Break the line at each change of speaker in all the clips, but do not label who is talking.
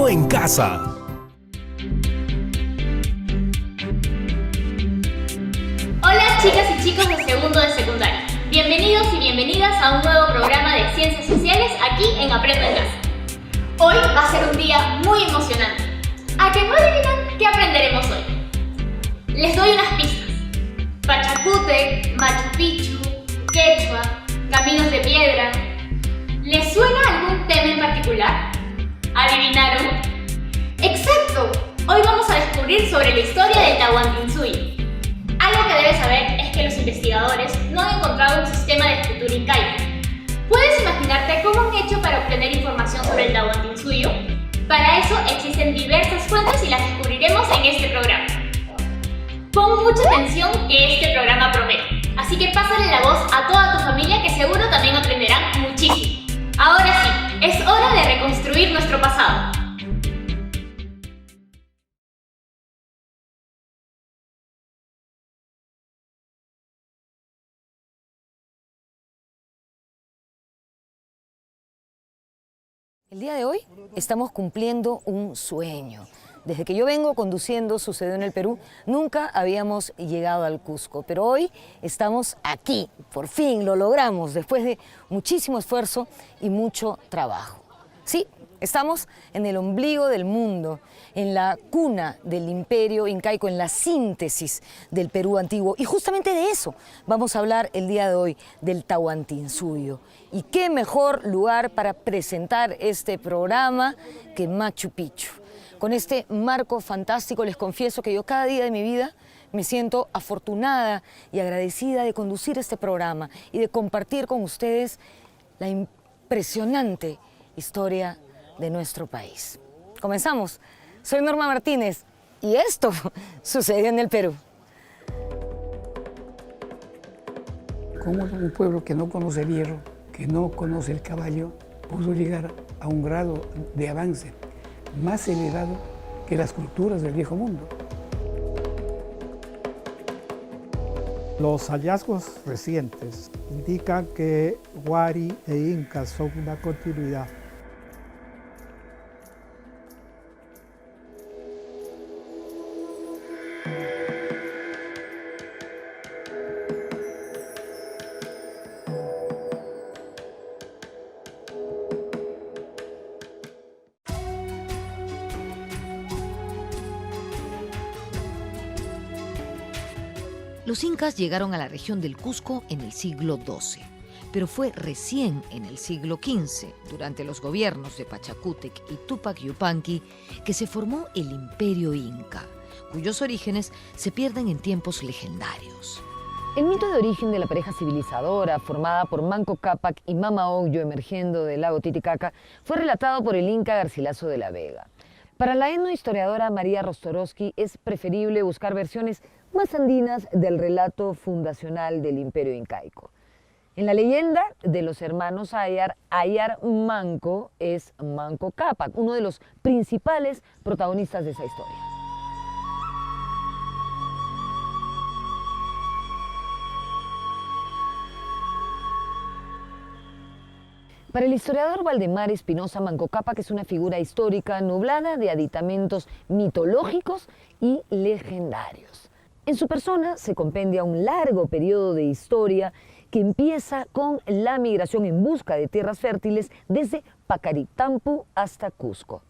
Quedó en casa.
Hola chicas y chicos de segundo de secundaria. Bienvenidos y bienvenidas a un nuevo programa de Ciencias Sociales aquí en Aprendo en Casa. Hoy va a ser un día muy emocionante. ¿A que no adivinan qué aprenderemos hoy? Les doy unas pistas. Pachacútec, Machu Picchu, Quechua, Caminos de Piedra. ¿Les suena algún tema en particular? ¿Adivinaron? ¡Exacto! Hoy vamos a descubrir sobre la historia del Tahuantinsuyo. Algo que debes saber es que los investigadores no han encontrado un sistema de escritura incaico. ¿Puedes imaginarte cómo han hecho para obtener información sobre el Tahuantinsuyo? Para eso existen diversas fuentes y las descubriremos en este programa. Pon mucha atención que este programa promete, así que pásale la voz a toda tu familia que seguro también aprenderán muchísimo. Ahora sí, es hora de reconstruir nuestro pasado.
El día de hoy estamos cumpliendo un sueño. Desde que yo vengo conduciendo Sucedió en el Perú, nunca habíamos llegado al Cusco, pero hoy estamos aquí, por fin lo logramos, después de muchísimo esfuerzo y mucho trabajo. Sí, estamos en el ombligo del mundo, en la cuna del imperio incaico, en la síntesis del Perú antiguo. Y justamente de eso vamos a hablar el día de hoy, del Tahuantinsuyo. Y qué mejor lugar para presentar este programa que Machu Picchu. Con este marco fantástico les confieso que yo cada día de mi vida me siento afortunada y agradecida de conducir este programa y de compartir con ustedes la impresionante historia de nuestro país. Comenzamos. Soy Norma Martínez y esto sucedió en el Perú.
¿Cómo un pueblo que no conoce el hierro, que no conoce el caballo, pudo llegar a un grado de avance más elevado que las culturas del viejo mundo?
Los hallazgos recientes indican que Huari e Inca son una continuidad.
Los incas llegaron a la región del Cusco en el siglo XII, pero fue recién en el siglo XV, durante los gobiernos de Pachacútec y Túpac Yupanqui, que se formó el Imperio Inca, cuyos orígenes se pierden en tiempos legendarios.
El mito de origen de la pareja civilizadora formada por Manco Cápac y Mama Ocllo emergiendo del lago Titicaca fue relatado por el inca Garcilaso de la Vega. Para la etnohistoriadora María Rostorowski es preferible buscar versiones más andinas del relato fundacional del imperio incaico. En la leyenda de los hermanos Ayar, Ayar Manco es Manco Cápac, uno de los principales protagonistas de esa historia. Para el historiador Valdemar Espinosa, Manco Cápac es una figura histórica nublada de aditamentos mitológicos y legendarios. En su persona se compendia un largo periodo de historia que empieza con la migración en busca de tierras fértiles desde Pacaritampu hasta Cusco.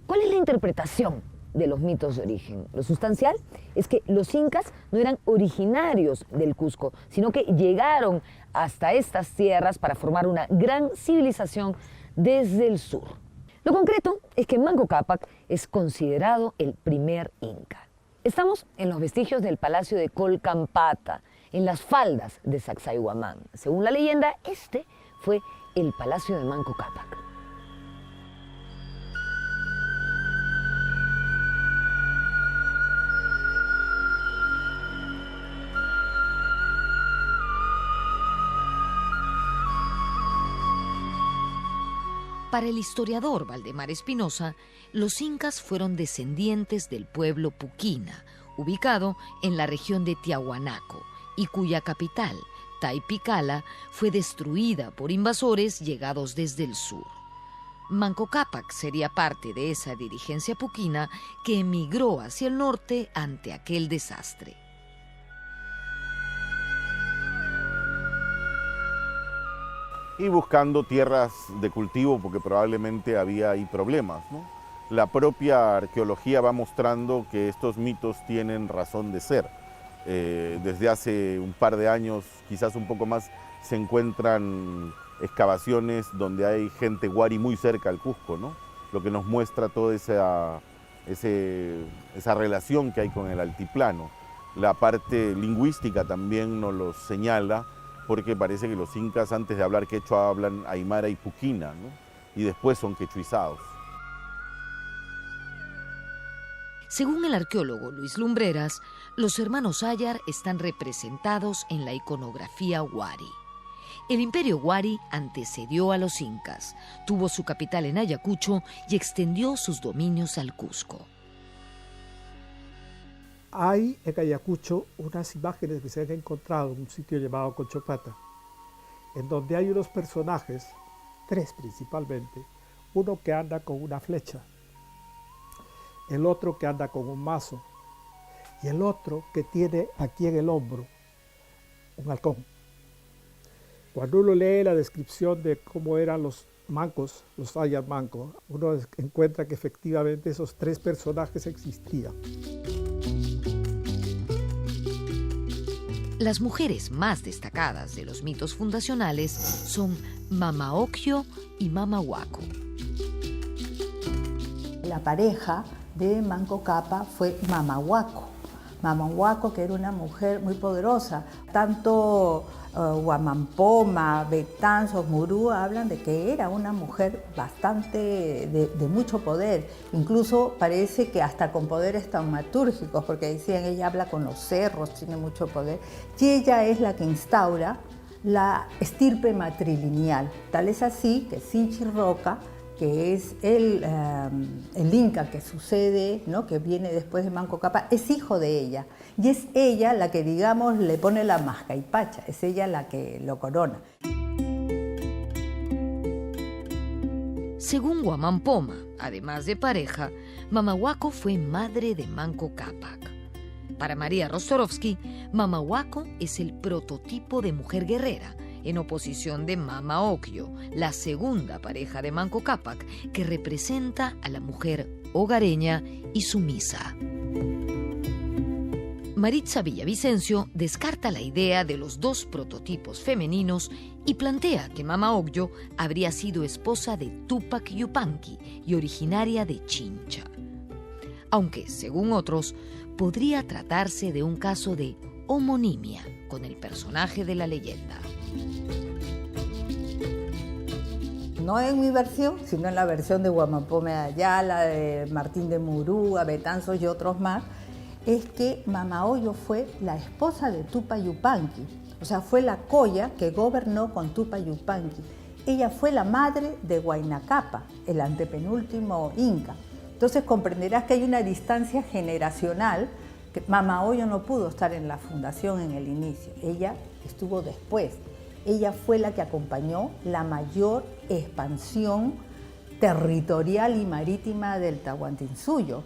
¿Cuál es la interpretación de los mitos de origen? Lo sustancial es que los incas no eran originarios del Cusco, sino que llegaron hasta estas tierras para formar una gran civilización desde el sur. Lo concreto es que Manco Cápac es considerado el primer inca. Estamos en los vestigios del Palacio de Colcampata, en las faldas de Sacsayhuamán. Según la leyenda, este fue el Palacio de Manco Cápac.
Para el historiador Valdemar Espinosa, los incas fueron descendientes del pueblo Puquina, ubicado en la región de Tiahuanaco, y cuya capital, Taipicala, fue destruida por invasores llegados desde el sur. Manco Cápac sería parte de esa dirigencia puquina que emigró hacia el norte ante aquel desastre.
Y buscando tierras de cultivo porque probablemente había ahí problemas, ¿no? La propia arqueología va mostrando que estos mitos tienen razón de ser. Desde hace un par de años, quizás un poco más, se encuentran excavaciones donde hay gente huari muy cerca al Cusco, ¿no? Lo que nos muestra toda esa relación que hay con el altiplano. La parte lingüística también nos lo señala, porque parece que los incas antes de hablar quechua hablan aymara y puquina, ¿no? Y después son quechuizados.
Según el arqueólogo Luis Lumbreras, los hermanos Ayar están representados en la iconografía huari. El imperio huari antecedió a los incas, tuvo su capital en Ayacucho y extendió sus dominios al Cusco.
Hay en Ayacucho unas imágenes que se han encontrado en un sitio llamado Conchopata, en donde hay unos personajes, 3 principalmente, uno que anda con una flecha, el otro que anda con un mazo y el otro que tiene aquí en el hombro un halcón. Cuando uno lee la descripción de cómo eran los mancos, los Ayar mancos, uno encuentra que efectivamente esos 3 personajes existían.
Las mujeres más destacadas de los mitos fundacionales son Mama Ocllo y Mama Huaco.
La pareja de Manco Cápac fue Mama Huaco. Mama Huaco, que era una mujer muy poderosa. Tanto Huamampoma, Betanzos, Murú hablan de que era una mujer bastante de mucho poder. Incluso parece que hasta con poderes taumatúrgicos, porque decían ella habla con los cerros, tiene mucho poder. Y ella es la que instaura la estirpe matrilineal. Tal es así que Sinchi Roca, que es el inca que sucede, ¿no? Que viene después de Manco Cápac, es hijo de ella. Y es ella la que, digamos, le pone la mascaipacha, es ella la que lo corona.
Según Huamampoma, además de pareja, Mama Huaco fue madre de Manco Cápac. Para María Rostorovsky, Mama Huaco es el prototipo de mujer guerrera, en oposición de Mama Ocllo, la segunda pareja de Manco Cápac, que representa a la mujer hogareña y sumisa. Maritza Villavicencio descarta la idea de los 2 prototipos femeninos y plantea que Mama Ocllo habría sido esposa de Tupac Yupanqui y originaria de Chincha. Aunque, según otros, podría tratarse de un caso de homonimia con el personaje de la leyenda.
No en mi versión, sino en la versión de Huamampoma de Ayala, de Martín de Murúa, Betanzos y otros más, es que Mama Ocllo fue la esposa de Tupac Yupanqui, o sea, fue la coya que gobernó con Tupac Yupanqui. Ella fue la madre de Huayna Cápac, el antepenúltimo inca. Entonces comprenderás que hay una distancia generacional, que Mama Ocllo no pudo estar en la fundación en el inicio, ella estuvo después. Ella fue la que acompañó la mayor expansión territorial y marítima del Tahuantinsuyo.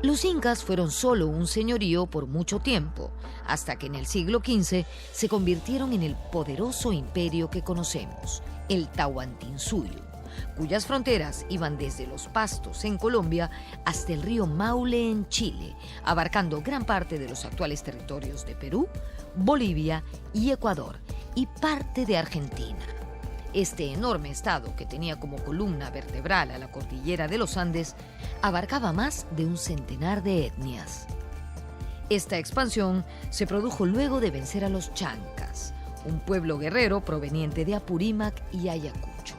Los incas fueron solo un señorío por mucho tiempo, hasta que en el siglo XV se convirtieron en el poderoso imperio que conocemos, el Tahuantinsuyo, cuyas fronteras iban desde los Pastos en Colombia hasta el río Maule en Chile, abarcando gran parte de los actuales territorios de Perú, Bolivia y Ecuador, y parte de Argentina. Este enorme estado, que tenía como columna vertebral a la cordillera de los Andes, abarcaba más de un centenar de etnias. Esta expansión se produjo luego de vencer a los chancas, un pueblo guerrero proveniente de Apurímac y Ayacucho.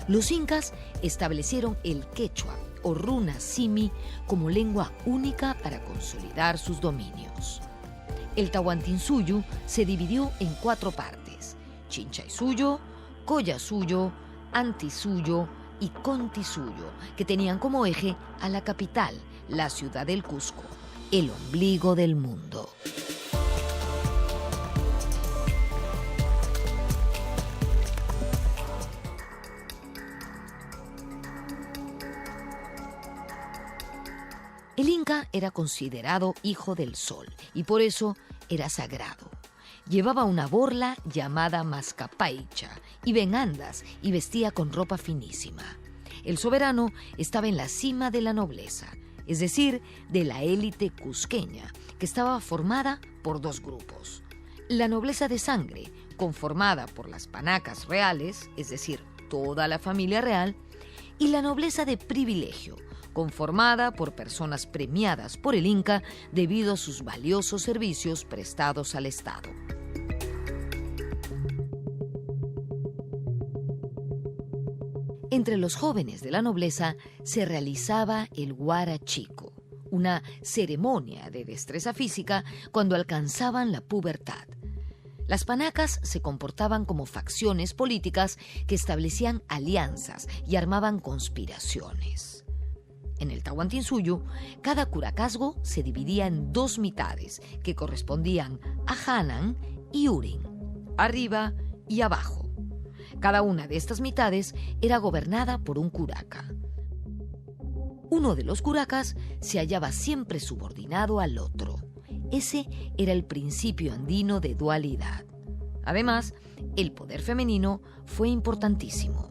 Los incas establecieron el quechua o runa simi como lengua única para consolidar sus dominios. El Tahuantinsuyo se dividió en 4 partes: Chinchaysuyo, Collasuyo, Antisuyo y Contisuyo, que tenían como eje a la capital, la ciudad del Cusco, el ombligo del mundo. El Inca era considerado hijo del sol y por eso era sagrado. Llevaba una borla llamada mascapaicha y venandas y vestía con ropa finísima. El soberano estaba en la cima de la nobleza, es decir, de la élite cusqueña, que estaba formada por dos grupos. La nobleza de sangre, conformada por las panacas reales, es decir, toda la familia real, y la nobleza de privilegio, conformada por personas premiadas por el Inca debido a sus valiosos servicios prestados al Estado. Entre los jóvenes de la nobleza se realizaba el huarachico, una ceremonia de destreza física cuando alcanzaban la pubertad. Las panacas se comportaban como facciones políticas que establecían alianzas y armaban conspiraciones. En el Tahuantinsuyo, cada curacazgo se dividía en dos mitades que correspondían a Hanan y Urin, arriba y abajo. Cada una de estas mitades era gobernada por un curaca. Uno de los curacas se hallaba siempre subordinado al otro. Ese era el principio andino de dualidad. Además, el poder femenino fue importantísimo.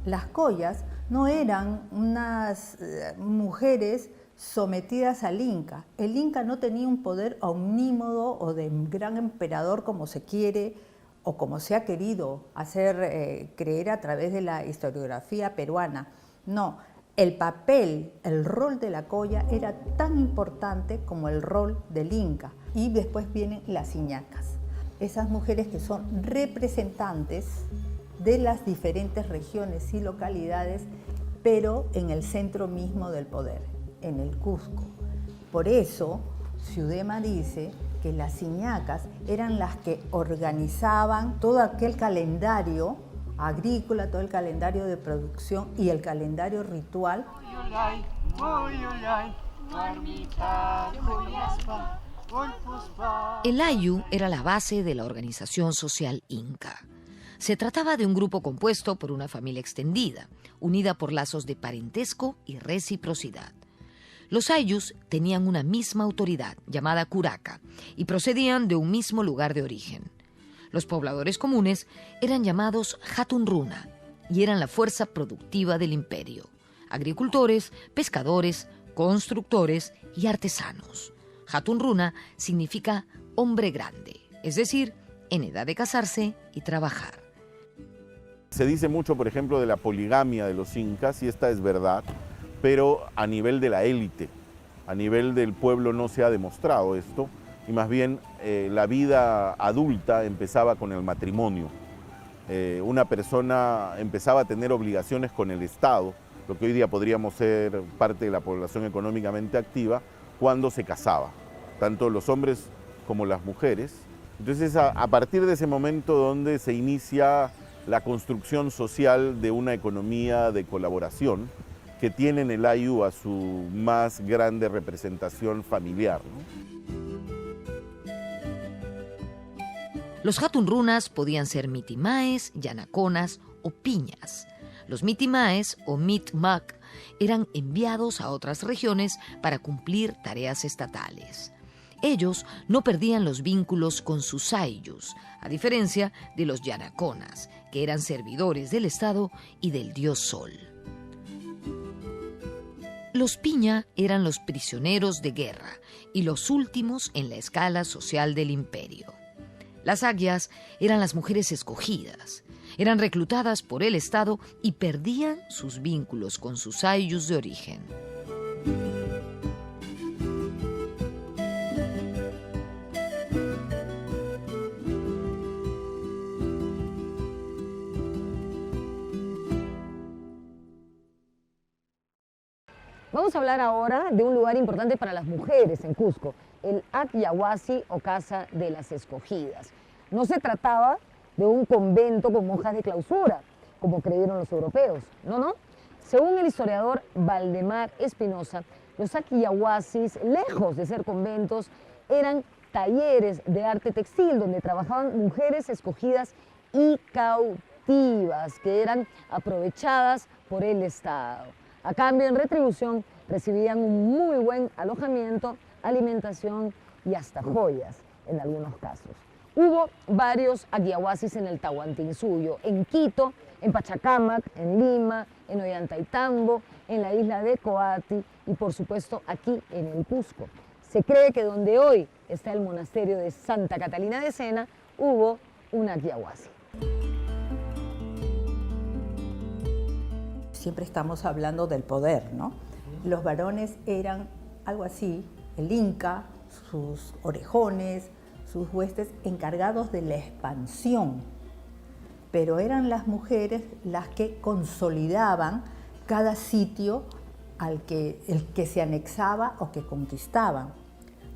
Las collas no eran unas mujeres sometidas al Inca. El Inca no tenía un poder omnímodo o de gran emperador como se quiere o como se ha querido hacer creer a través de la historiografía peruana. No, el papel, el rol de la colla era tan importante como el rol del Inca. Y después vienen las iñacas, esas mujeres que son representantes de las diferentes regiones y localidades, pero en el centro mismo del poder, en el Cusco. Por eso, Ciudema dice que las iñacas eran las que organizaban todo aquel calendario agrícola, todo el calendario de producción y el calendario ritual.
El Ayu era la base de la organización social inca. Se trataba de un grupo compuesto por una familia extendida, unida por lazos de parentesco y reciprocidad. Los Ayus tenían una misma autoridad, llamada curaca, y procedían de un mismo lugar de origen. Los pobladores comunes eran llamados Hatunruna y eran la fuerza productiva del imperio. Agricultores, pescadores, constructores y artesanos. Hatunruna significa hombre grande, es decir, en edad de casarse y trabajar.
Se dice mucho, por ejemplo, de la poligamia de los incas, y esta es verdad, pero a nivel de la élite, a nivel del pueblo no se ha demostrado esto, y más bien la vida adulta empezaba con el matrimonio. Una persona empezaba a tener obligaciones con el Estado, lo que hoy día podríamos ser parte de la población económicamente activa, cuando se casaba, tanto los hombres como las mujeres. Entonces, a partir de ese momento donde se inicia la construcción social de una economía de colaboración que tiene en el Ayu a su más grande representación familiar, ¿no?
Los Hatunrunas podían ser mitimaes, yanaconas o piñas. Los mitimaes o mitmac eran enviados a otras regiones para cumplir tareas estatales. Ellos no perdían los vínculos con sus ayllus, a diferencia de los yanaconas, que eran servidores del Estado y del dios Sol. Los piña eran los prisioneros de guerra y los últimos en la escala social del imperio. Las agyas eran las mujeres escogidas. Eran reclutadas por el Estado y perdían sus vínculos con sus ayllus de origen.
Vamos a hablar ahora de un lugar importante para las mujeres en Cusco, el Atyahuasi o Casa de las Escogidas. No se trataba de un convento con monjas de clausura, como creyeron los europeos. No. Según el historiador Valdemar Espinosa, los Atyahuasis, lejos de ser conventos, eran talleres de arte textil donde trabajaban mujeres escogidas y cautivas que eran aprovechadas por el Estado. A cambio, en retribución, recibían un muy buen alojamiento, alimentación y hasta joyas en algunos casos. Hubo varios aguiahuasis en el Tahuantinsuyo, en Quito, en Pachacamac, en Lima, en Ollantaytambo, en la isla de Coati y por supuesto aquí en el Cusco. Se cree que donde hoy está el monasterio de Santa Catalina de Sena, hubo un aguiahuasi.
Siempre estamos hablando del poder, ¿no? Los varones eran algo así, el Inca, sus orejones, sus huestes encargados de la expansión, pero eran las mujeres las que consolidaban cada sitio el que se anexaba o que conquistaban.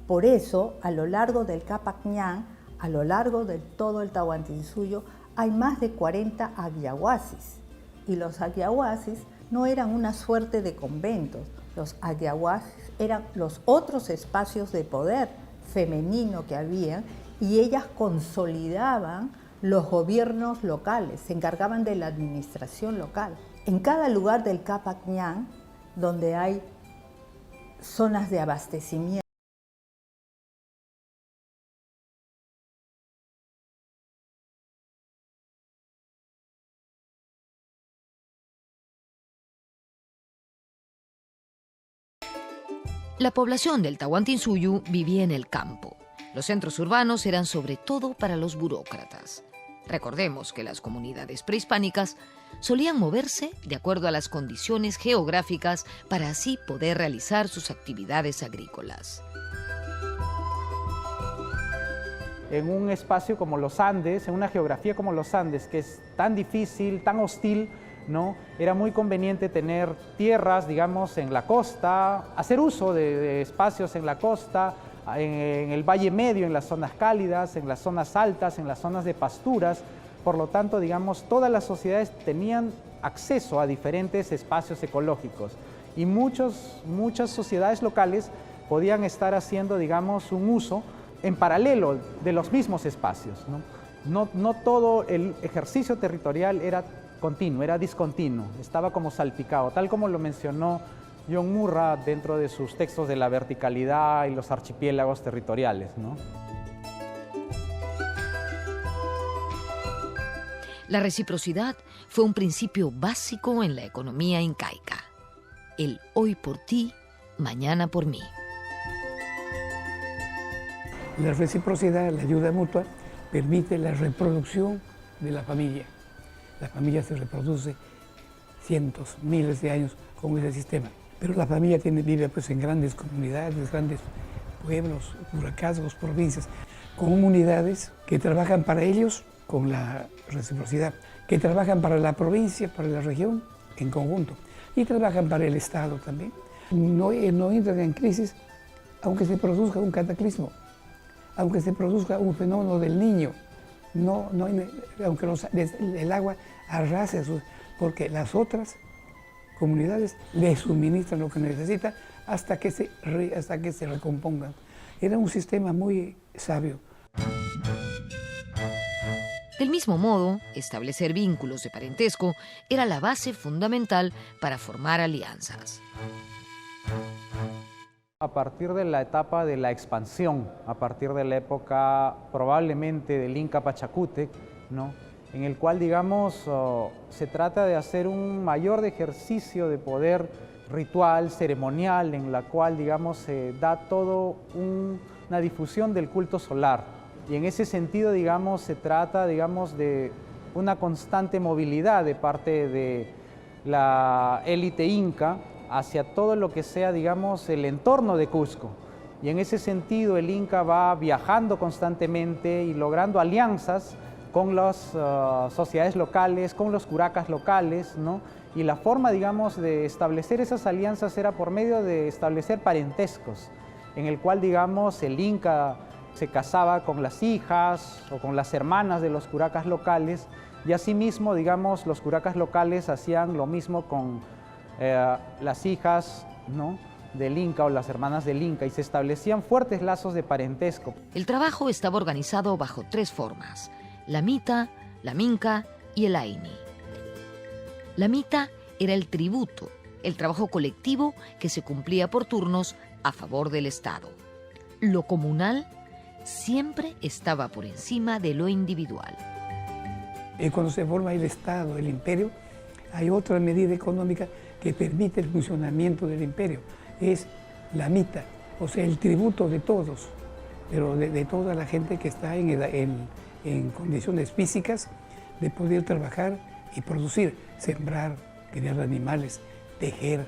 Por eso, a lo largo del Capac Ñan, a lo largo de todo el Tahuantinsuyo, hay más de 40 aguiahuasis. Y los aguiahuasis no eran una suerte de conventos, los aguiahuasis eran los otros espacios de poder femenino que había y ellas consolidaban los gobiernos locales, se encargaban de la administración local. En cada lugar del Capac Ñan, donde hay zonas de abastecimiento,
La población del Tahuantinsuyo vivía en el campo. Los centros urbanos eran sobre todo para los burócratas. Recordemos que las comunidades prehispánicas solían moverse de acuerdo a las condiciones geográficas para así poder realizar sus actividades agrícolas.
En un espacio como los Andes, en una geografía como los Andes, que es tan difícil, tan hostil, ¿no? Era muy conveniente tener tierras, digamos, en la costa, hacer uso de espacios en la costa, en el Valle Medio, en las zonas cálidas, en las zonas altas, en las zonas de pasturas. Por lo tanto, digamos, todas las sociedades tenían acceso a diferentes espacios ecológicos y muchas sociedades locales podían estar haciendo, digamos, un uso en paralelo de los mismos espacios, ¿no? No todo el ejercicio territorial era continuo, era discontinuo, estaba como salpicado, tal como lo mencionó John Murra dentro de sus textos de la verticalidad y los archipiélagos territoriales, ¿no?
La reciprocidad fue un principio básico en la economía incaica. El hoy por ti, mañana por mí.
La reciprocidad, la ayuda mutua, permite la reproducción de la familia. La familia se reproduce cientos, miles de años con ese sistema. Pero la familia vive pues, en grandes comunidades, grandes pueblos, huracazgos, provincias, comunidades que trabajan para ellos con la reciprocidad, que trabajan para la provincia, para la región en conjunto y trabajan para el Estado también. No entran en crisis aunque se produzca un cataclismo, aunque se produzca un fenómeno del Niño. Aunque el agua arrase, porque las otras comunidades le suministran lo que necesita hasta que se recompongan. Era un sistema muy sabio.
Del mismo modo, establecer vínculos de parentesco era la base fundamental para formar alianzas.
A partir de la etapa de la expansión, a partir de la época probablemente del Inca Pachacútec, ¿no? En el cual, digamos, se trata de hacer un mayor ejercicio de poder ritual, ceremonial, en la cual, digamos, se da todo una difusión del culto solar. Y en ese sentido, digamos, se trata, digamos, de una constante movilidad de parte de la élite inca hacia todo lo que sea, digamos, el entorno de Cusco. Y en ese sentido el Inca va viajando constantemente y logrando alianzas con las sociedades locales, con los curacas locales, ¿no? Y la forma, digamos, de establecer esas alianzas era por medio de establecer parentescos, en el cual, digamos, el Inca se casaba con las hijas o con las hermanas de los curacas locales y asimismo, digamos, los curacas locales hacían lo mismo con las hijas, ¿no?, del Inca o las hermanas del Inca y se establecían fuertes lazos de parentesco.
El trabajo estaba organizado bajo 3 formas: la mita, la minca y el aini. La mita era el tributo, el trabajo colectivo que se cumplía por turnos a favor del Estado. Lo comunal siempre estaba por encima de lo individual.
Cuando se forma el Estado, el imperio, hay otra medida económica que permite el funcionamiento del imperio. Es la mita, o sea, el tributo de todos, pero de toda la gente que está en condiciones físicas de poder trabajar y producir, sembrar, criar animales, tejer,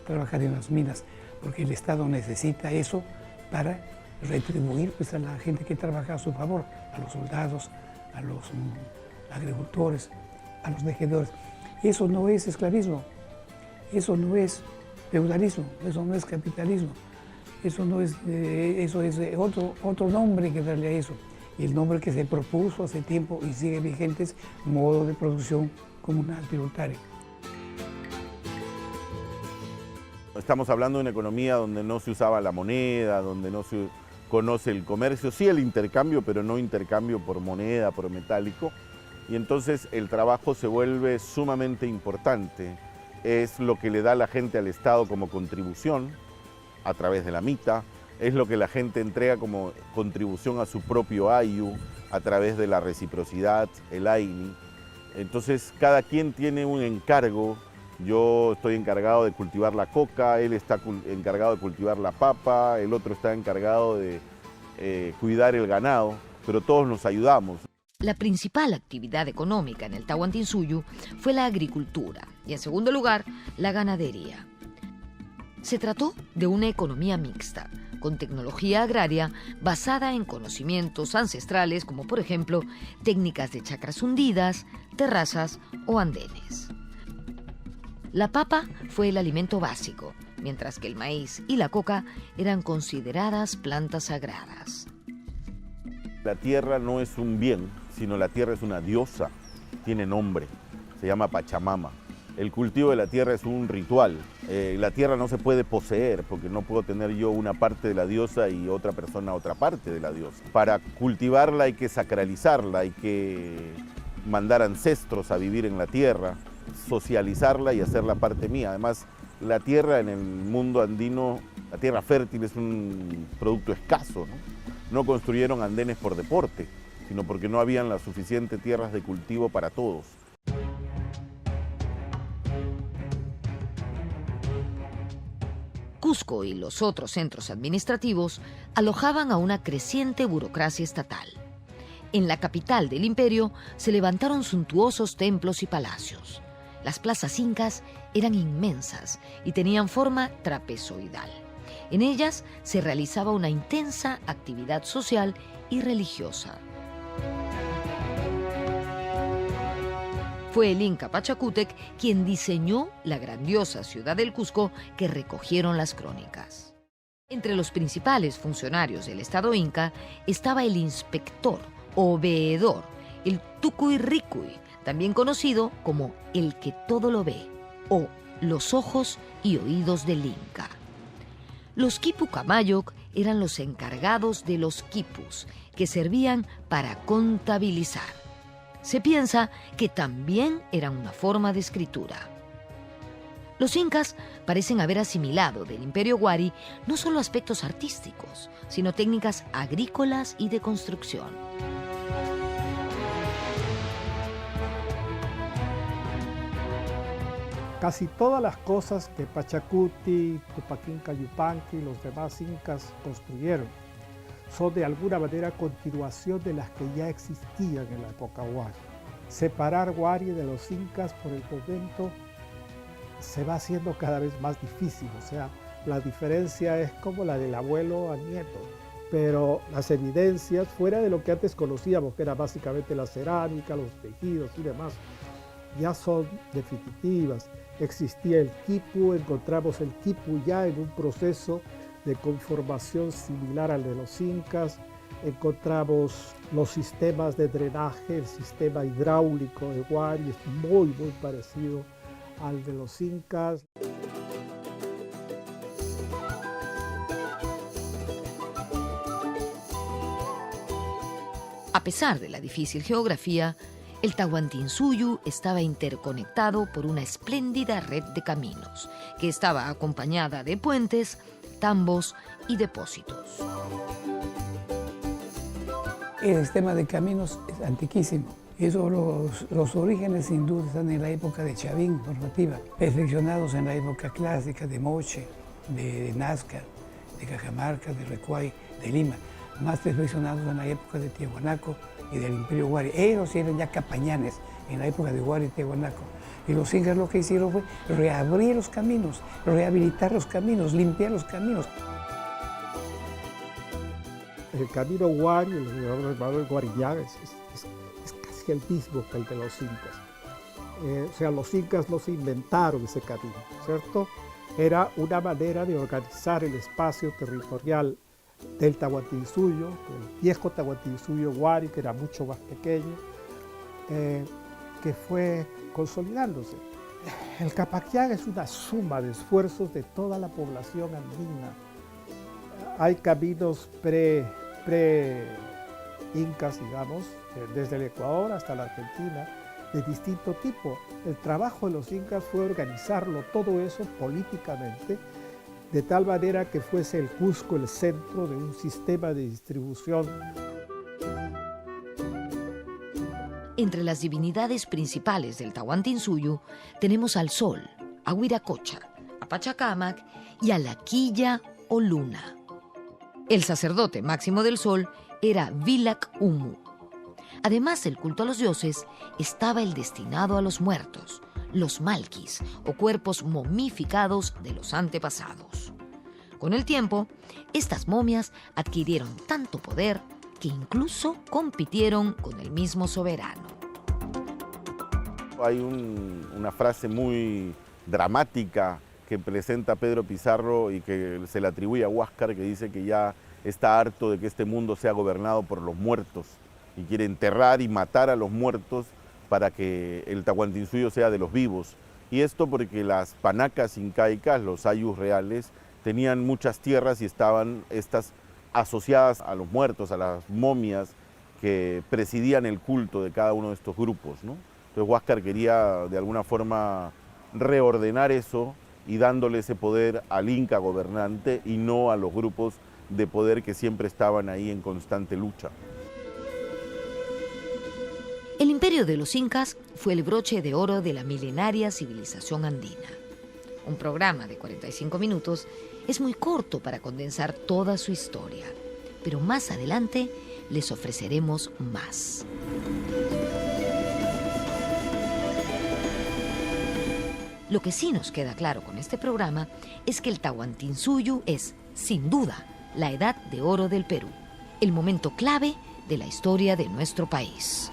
trabajar en las minas, porque el Estado necesita eso para retribuir pues, a la gente que trabaja a su favor, a los soldados, a los agricultores, a los tejedores. Eso no es esclavismo, eso no es feudalismo, eso no es capitalismo, eso es otro nombre que darle a eso. Y el nombre que se propuso hace tiempo y sigue vigente es modo de producción comunal tributario.
Estamos hablando de una economía donde no se usaba la moneda, donde no se conoce el comercio, sí el intercambio, pero no intercambio por moneda, por metálico. Y entonces el trabajo se vuelve sumamente importante. Es lo que le da la gente al Estado como contribución a través de la mita, es lo que la gente entrega como contribución a su propio ayu a través de la reciprocidad, el aini. Entonces cada quien tiene un encargo. Yo estoy encargado de cultivar la coca, él está encargado de cultivar la papa, el otro está encargado de cuidar el ganado, pero todos nos ayudamos.
La principal actividad económica en el Tahuantinsuyo fue la agricultura y, en segundo lugar, la ganadería. Se trató de una economía mixta, con tecnología agraria basada en conocimientos ancestrales como, por ejemplo, técnicas de chacras hundidas, terrazas o andenes. La papa fue el alimento básico, mientras que el maíz y la coca eran consideradas plantas sagradas.
La tierra no es un bien, sino la tierra es una diosa, tiene nombre, se llama Pachamama. El cultivo de la tierra es un ritual. La tierra no se puede poseer, porque no puedo tener yo una parte de la diosa y otra persona otra parte de la diosa. Para cultivarla hay que sacralizarla, hay que mandar ancestros a vivir en la tierra, socializarla y hacerla parte mía. Además, la tierra en el mundo andino, la tierra fértil es un producto escaso, ¿no? No construyeron andenes por deporte, sino porque no habían las suficientes tierras de cultivo para todos.
Cusco y los otros centros administrativos alojaban a una creciente burocracia estatal. En la capital del imperio se levantaron suntuosos templos y palacios. Las plazas incas eran inmensas y tenían forma trapezoidal. En ellas se realizaba una intensa actividad social y religiosa. Fue el Inca Pachacútec quien diseñó la grandiosa ciudad del Cusco que recogieron las crónicas. Entre los principales funcionarios del Estado Inca estaba el inspector o veedor, el Tucuy-Ricuy, también conocido como el que todo lo ve, o los ojos y oídos del Inca. Los quipu camayoc eran los encargados de los quipus, que servían para contabilizar. Se piensa que también eran una forma de escritura. Los incas parecen haber asimilado del Imperio Wari no solo aspectos artísticos, sino técnicas agrícolas y de construcción.
Casi todas las cosas que Pachacuti, Tupac Inca Yupanqui y los demás incas construyeron son de alguna manera continuación de las que ya existían en la época Wari. Separar Wari de los incas por el momento se va haciendo cada vez más difícil, o sea, la diferencia es como la del abuelo al nieto, pero las evidencias, fuera de lo que antes conocíamos, que era básicamente la cerámica, los tejidos y demás, ya son definitivas. Existía el quipu, encontramos el quipu ya en un proceso de conformación similar al de los incas, encontramos los sistemas de drenaje, el sistema hidráulico de Wari es muy parecido al de los incas.
A pesar de la difícil geografía, El Tahuantinsuyo estaba interconectado por una espléndida red de caminos, que estaba acompañada de puentes, tambos y depósitos.
El sistema de caminos es antiquísimo. Eso, los orígenes sin duda están en la época de Chavín, normativa, perfeccionados en la época clásica de Moche, de Nazca, de Cajamarca, de Recuay, de Lima, más perfeccionados en la época de Tiahuanaco y del Imperio Huari. Ellos eran ya capañanes en la época de Huari y Tiahuanaco. Y los incas lo que hicieron fue reabrir los caminos, rehabilitar los caminos, limpiar los caminos.
El camino Huari, el llamado Guariñán, es casi el mismo que el de los incas. O sea, los incas no se inventaron ese camino, ¿cierto? Era una manera de organizar el espacio territorial del Tahuantinsuyo, el viejo Tahuantinsuyo Huari, que era mucho más pequeño, que fue consolidándose. El Capaquián es una suma de esfuerzos de toda la población andina. Hay caminos pre-incas, digamos, desde el Ecuador hasta la Argentina, de distinto tipo. El trabajo de los incas fue organizarlo todo eso políticamente, de tal manera que fuese el Cusco el centro de un sistema de distribución.
Entre las divinidades principales del Tahuantinsuyo tenemos al Sol, a Huiracocha, a Pachacámac y a la Quilla o Luna. El sacerdote máximo del Sol era Vilac Humu. Además del culto a los dioses, estaba el destinado a los muertos, los malquis, o cuerpos momificados de los antepasados. Con el tiempo, estas momias adquirieron tanto poder que incluso compitieron con el mismo soberano.
Hay una frase muy dramática que presenta Pedro Pizarro y que se le atribuye a Huáscar, que dice que ya está harto de que este mundo sea gobernado por los muertos y quiere enterrar y matar a los muertos para que el Tahuantinsuyo sea de los vivos. Y esto porque las panacas incaicas, los ayllus reales, tenían muchas tierras y estaban estas asociadas a los muertos, a las momias que presidían el culto de cada uno de estos grupos, ¿no? Entonces Huáscar quería de alguna forma reordenar eso y dándole ese poder al inca gobernante y no a los grupos de poder que siempre estaban ahí en constante lucha.
El imperio de los incas fue el broche de oro de la milenaria civilización andina. Un programa de 45 minutos es muy corto para condensar toda su historia, pero más adelante les ofreceremos más. Lo que sí nos queda claro con este programa es que el Tahuantinsuyo es, sin duda, la edad de oro del Perú, el momento clave de la historia de nuestro país.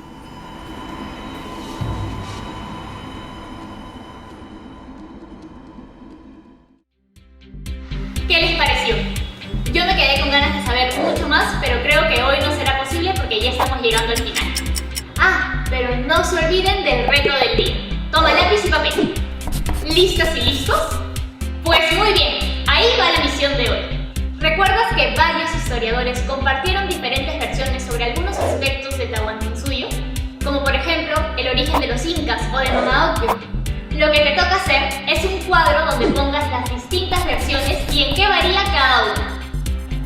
¿Qué les pareció? Yo me quedé con ganas de saber mucho más, pero creo que hoy no será posible porque ya estamos llegando al final. Ah, pero no se olviden del reto del día. Toma lápiz y papel. ¿Listos y listos? Pues muy bien, ahí va la misión de hoy. ¿Recuerdas que varios historiadores compartieron diferentes versiones sobre algunos aspectos de Tahuantinsuyo? Como por ejemplo, el origen de los incas o de Mama Ocllo. Lo que te toca hacer es un cuadro donde pongas las distintas versiones y en qué varía cada una.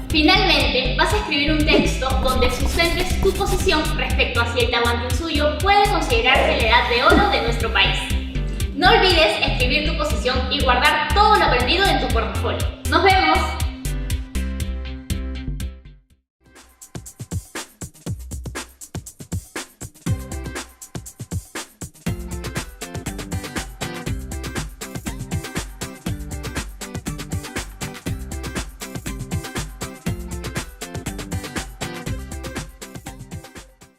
Finalmente, vas a escribir un texto donde sustentes tu posición respecto a si el Tahuantinsuyo puede considerarse la edad de oro de nuestro país. No olvides escribir tu posición y guardar todo lo aprendido en tu portafolio. ¡Nos vemos!